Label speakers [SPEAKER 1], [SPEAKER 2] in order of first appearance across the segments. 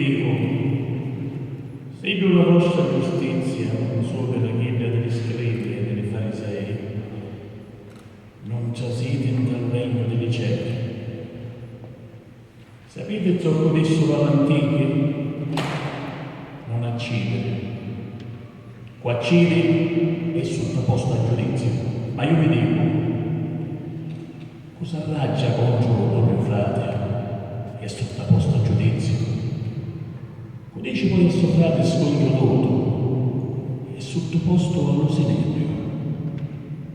[SPEAKER 1] dico, seguo la vostra giustizia non solo per la chiesa degli scribi e dei farisei, non giacete nel regno dei cieli. Sapete ciò che ho detto all'antichi? Non accidere. Chi accide è sottoposto a giudizio. Ma io vi dico, cosa raggia contro il frate è sottoposto a giudizio? Dice poi il suo frate scoglionato è sottoposto allo sinedrio.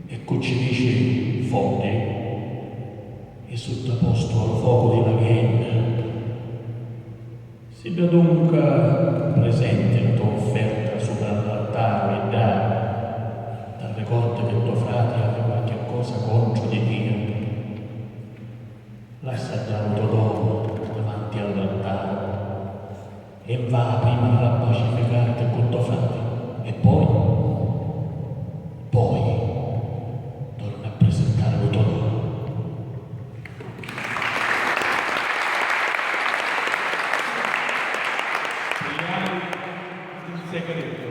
[SPEAKER 1] Ecco ci dice Fonte è sottoposto al fuoco della Ghenna. Sia dunque presente la tua offerta sopra l'altare e dà ricordo che tuo frate abbia qualche cosa contro di Dio. Lascia già il tuo dono davanti all'altare e va prima a pacificarti con tuo frate e poi torna a presentare il tuo dono.
[SPEAKER 2] Il segreto,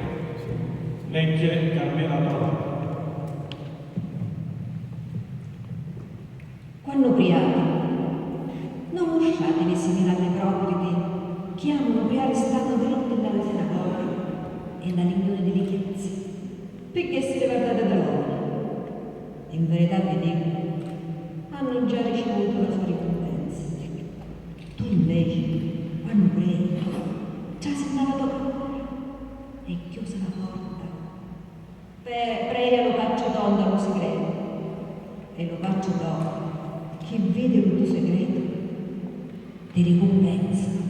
[SPEAKER 2] leggere Carmela Parola.
[SPEAKER 3] Quando ubriachi, non usciatevi simili alle procriti che amano ubriare stanno dritti dalle sinagoghe e dalle riunioni delle chiese, perché si guardate da loro. In verità vi dico, hanno già ricevuto la sua ricompensa. Tu invece, quando preghi, già sei andato a cuore e chiusa la porta. Prega lo faccio tonda lo segreto e lo faccio dopo che vede il tuo segreto ti ricompensa.